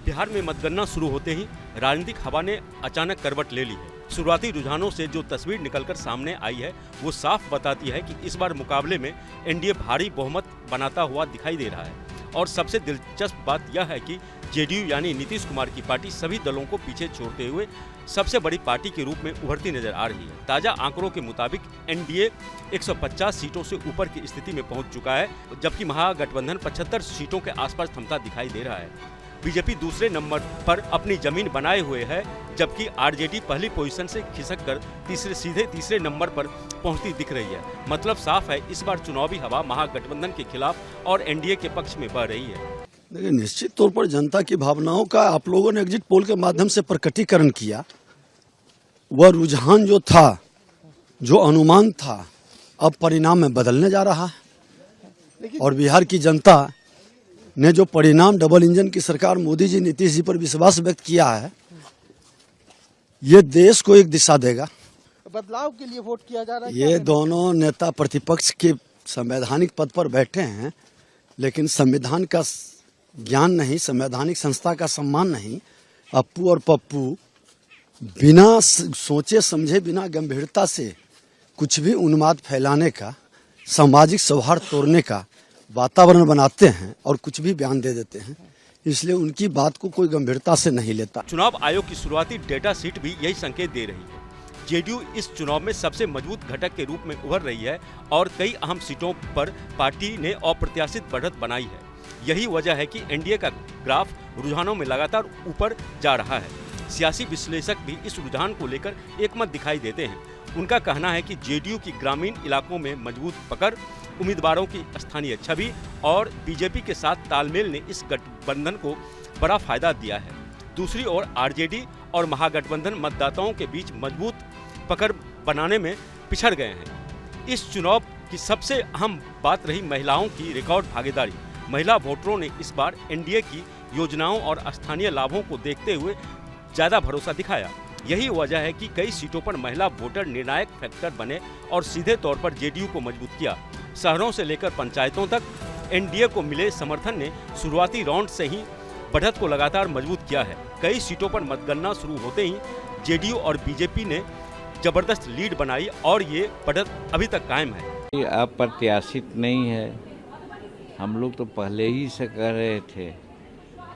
बिहार में मतगणना शुरू होते ही राजनीतिक हवा ने अचानक करवट ले ली है। शुरुआती रुझानों से जो तस्वीर निकलकर सामने आई है वो साफ बताती है कि इस बार मुकाबले में एनडीए भारी बहुमत बनाता हुआ दिखाई दे रहा है। और सबसे दिलचस्प बात यह है कि जेडीयू यानी नीतीश कुमार की पार्टी सभी दलों को पीछे छोड़ते हुए सबसे बड़ी पार्टी के रूप में उभरती नजर आ रही है। ताजा आंकड़ों के मुताबिक एनडीए 150 सीटों से ऊपर की स्थिति में पहुंच चुका है, जबकि महागठबंधन 75 सीटों के आसपास थमता दिखाई दे रहा है। बीजेपी दूसरे नंबर पर अपनी जमीन बनाए हुए है, जबकि आरजेडी पहली पोजीशन से खिसक कर सीधे तीसरे नंबर पर पहुंचती दिख रही है। मतलब साफ है, इस बार चुनावी हवा महागठबंधन के खिलाफ और एनडीए के पक्ष में बह रही है। देखिए, निश्चित तौर पर जनता की भावनाओं का आप लोगों ने एग्जिट पोल के माध्यम से प्रकटीकरण किया। वह रुझान जो था, जो अनुमान था, अब परिणाम में बदलने जा रहा है। और बिहार की जनता ने जो परिणाम डबल इंजन की सरकार मोदी जी नीतीश जी पर विश्वास व्यक्त किया है, ये देश को एक दिशा देगा। बदलाव के लिए वोट किया जा रहा है। ये दोनों नेता प्रतिपक्ष के संवैधानिक पद पर बैठे हैं, लेकिन संविधान का ज्ञान नहीं, संवैधानिक संस्था का सम्मान नहीं। अप्पू और पप्पू बिना सोचे समझे, बिना गंभीरता से कुछ भी उन्माद फैलाने का, सामाजिक सौहार्द तोड़ने का वातावरण बनाते हैं और कुछ भी बयान दे देते हैं। इसलिए उनकी बात को कोई गंभीरता से नहीं लेता। चुनाव आयोग की शुरुआती डेटा शीट भी यही संकेत दे रही है। जेडीयू इस चुनाव में सबसे मजबूत घटक के रूप में उभर रही है और कई अहम सीटों पर पार्टी ने अप्रत्याशित बढ़त बनाई है। यही वजह है कि एनडीए का ग्राफ रुझानों में लगातार ऊपर जा रहा है। सियासी विश्लेषक भी इस रुझान को लेकर एकमत दिखाई देते हैं। उनका कहना है कि जेडीयू की ग्रामीण इलाकों में मजबूत पकड़, उम्मीदवारों की स्थानीय छवि और बीजेपी के साथ तालमेल ने इस गठबंधन को बड़ा फायदा दिया है। दूसरी ओर आरजेडी और महागठबंधन मतदाताओं के बीच मजबूत पकड़ बनाने में पिछड़ गए हैं। इस चुनाव की सबसे अहम बात रही महिलाओं की रिकॉर्ड भागीदारी। महिला वोटरों ने इस बार एनडीए की योजनाओं और स्थानीय लाभों को देखते हुए ज्यादा भरोसा दिखाया। यही वजह है कि कई सीटों पर महिला वोटर निर्णायक फैक्टर बने और सीधे तौर पर जेडीयू को मजबूत किया। शहरों से लेकर पंचायतों तक एनडीए को मिले समर्थन ने शुरुआती राउंड से ही बढ़त को लगातार मजबूत किया है। कई सीटों पर मतगणना शुरू होते ही जेडीयू और बीजेपी ने जबरदस्त लीड बनाई और ये बढ़त अभी तक कायम है। ये अप्रत्याशित नहीं है। हम लोग तो पहले ही से कह रहे थे,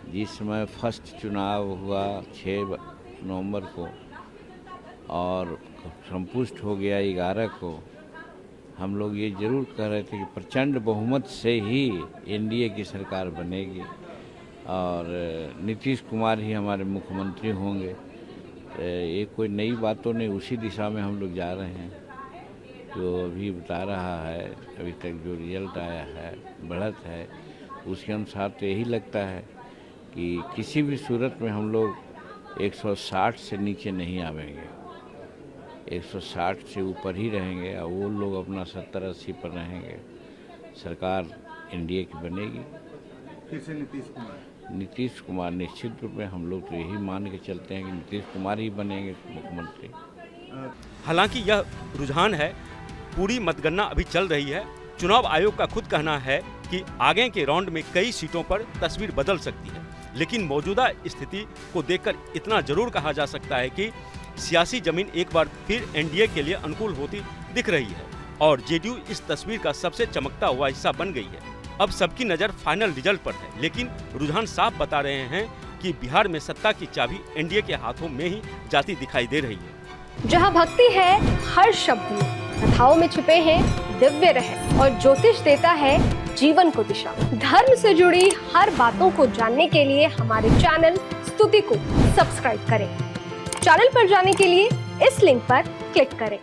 जिस समय फर्स्ट चुनाव हुआ 6 नवंबर को और संपुष्ट हो गया 11 को, हम लोग ये जरूर कह रहे थे कि प्रचंड बहुमत से ही एनडीए की सरकार बनेगी और नीतीश कुमार ही हमारे मुख्यमंत्री होंगे। ये कोई नई बातों नहीं, उसी दिशा में हम लोग जा रहे हैं। जो अभी बता रहा है, अभी तक जो रिजल्ट आया है, बढ़त है, उसके अनुसार तो यही लगता है कि किसी भी सूरत में हम लोग 160 से नीचे नहीं आवेंगे, 160 से ऊपर ही रहेंगे और वो लोग अपना 70-80 पर रहेंगे। सरकार एनडीए की बनेगी। फिर से नीतीश कुमार निश्चित रूप में, हम लोग तो यही मान के चलते हैं कि नीतीश कुमार ही बनेंगे मुख्यमंत्री। हालांकि यह रुझान है, पूरी मतगणना अभी चल रही है। चुनाव आयोग का खुद कहना है कि आगे के राउंड में कई सीटों पर तस्वीर बदल सकती है, लेकिन मौजूदा स्थिति को देखकर इतना जरूर कहा जा सकता है कि सियासी जमीन एक बार फिर एनडीए के लिए अनुकूल होती दिख रही है और जेडीयू इस तस्वीर का सबसे चमकता हुआ हिस्सा बन गई है। अब सबकी नजर फाइनल रिजल्ट पर है, लेकिन रुझान साफ बता रहे हैं कि बिहार में सत्ता की चाबी एनडीए के हाथों में ही जाती दिखाई दे रही है। जहां भक्ति है हर शब्द में, कथाओं में छिपे हैं दिव्य रहस्य और ज्योतिष देता है जीवन को दिशा। धर्म से जुड़ी हर बातों को जानने के लिए हमारे चैनल स्तुति को सब्सक्राइब करें। चैनल पर जाने के लिए इस लिंक पर क्लिक करें।